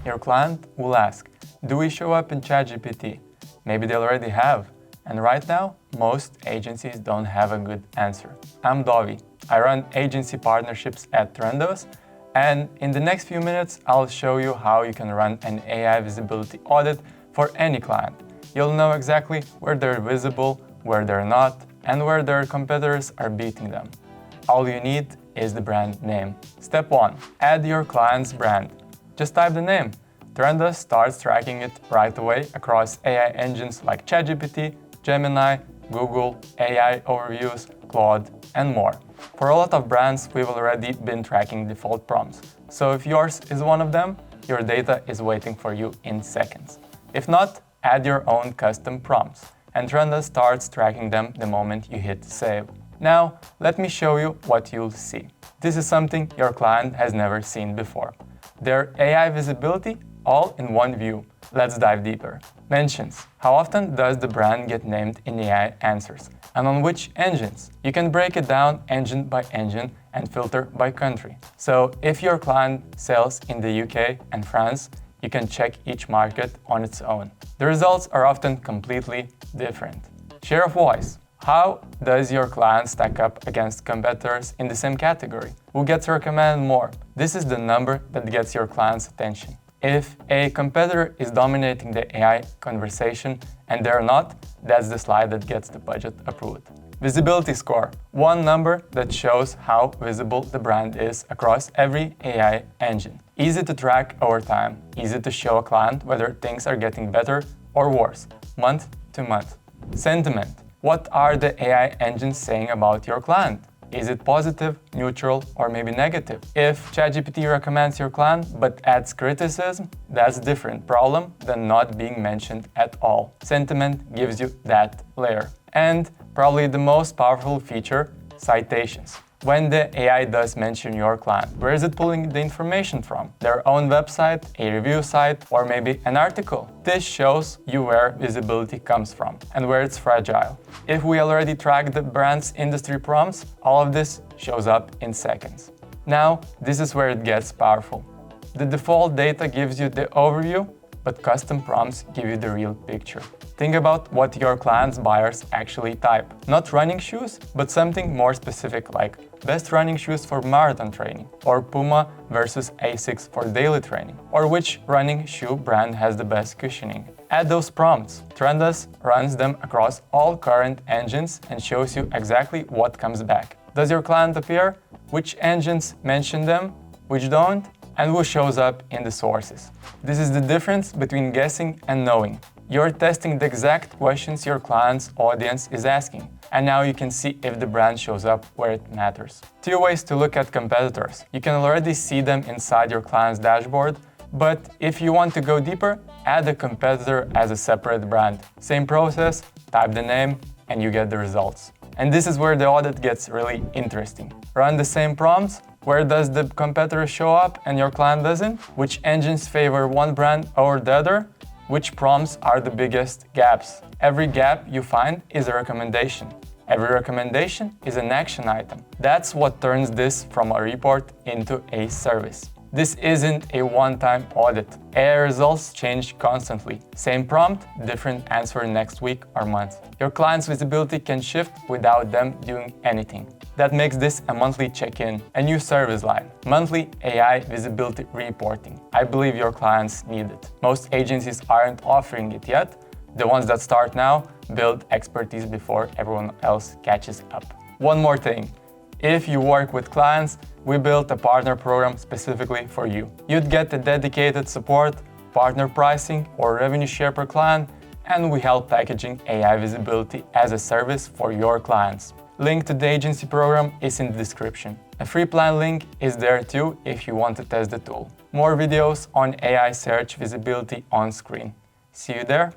your client will ask, do we show up in ChatGPT? Maybe they already have. And right now, most agencies don't have a good answer. I'm Dovy. I run agency partnerships at Trendos, and in the next few minutes, I'll show you how you can run an AI visibility audit for any client. You'll know exactly where they're visible, where they're not, and where their competitors are beating them. All you need is the brand name. Step 1. Add your client's brand. Just type the name. Trendos starts tracking it right away across AI engines like ChatGPT, Gemini, Google, AI Overviews, Claude, and more. For a lot of brands, we've already been tracking default prompts. So if yours is one of them, your data is waiting for you in seconds. If not, add your own custom prompts, and Trendos starts tracking them the moment you hit save. Now, let me show you what you'll see. This is something your client has never seen before. Their AI visibility all in one view. Let's dive deeper. Mentions. How often does the brand get named in AI answers? And on which engines? You can break it down engine by engine and filter by country. So if your client sells in the UK and France, you can check each market on its own. The results are often completely different. Share of voice. How does your client stack up against competitors in the same category? Who gets recommended more? This is the number that gets your client's attention. If a competitor is dominating the AI conversation and they're not, that's the slide that gets the budget approved. Visibility score. One number that shows how visible the brand is across every AI engine. Easy to track over time. Easy to show a client whether things are getting better or worse, month to month. Sentiment. What are the AI engines saying about your client? Is it positive, neutral, or maybe negative? If ChatGPT recommends your client but adds criticism, that's a different problem than not being mentioned at all. Sentiment gives you that layer. And probably the most powerful feature, citations. When the AI does mention your client, where is it pulling the information from? Their own website, a review site, or maybe an article? This shows you where visibility comes from and where it's fragile. If we already track the brand's industry prompts, all of this shows up in seconds. Now, this is where it gets powerful. The default data gives you the overview, but custom prompts give you the real picture. Think about what your client's buyers actually type. Not running shoes, but something more specific like best running shoes for marathon training, or Puma versus Asics for daily training, or which running shoe brand has the best cushioning. Add those prompts. Trendos runs them across all current engines and shows you exactly what comes back. Does your client appear? Which engines mention them? Which don't? And who shows up in the sources. This is the difference between guessing and knowing. You're testing the exact questions your client's audience is asking, and now you can see if the brand shows up where it matters. 2 ways to look at competitors. You can already see them inside your client's dashboard, but if you want to go deeper, add a competitor as a separate brand. Same process, type the name, and you get the results. And this is where the audit gets really interesting. Run the same prompts. Where does the competitor show up and your client doesn't? Which engines favor one brand over the other? Which prompts are the biggest gaps? Every gap you find is a recommendation. Every recommendation is an action item. That's what turns this from a report into a service. This isn't a one-time audit. AI results change constantly. Same prompt, different answer next week or month. Your client's visibility can shift without them doing anything. That makes this a monthly check-in, a new service line, monthly AI visibility reporting. I believe your clients need it. Most agencies aren't offering it yet. The ones that start now build expertise before everyone else catches up. One more thing. If you work with clients, we built a partner program specifically for you. You'd get a dedicated support, partner pricing, or revenue share per client, and we help packaging AI visibility as a service for your clients. Link to the agency program is in the description. A free plan link is there too if you want to test the tool. More videos on AI search visibility on screen. See you there.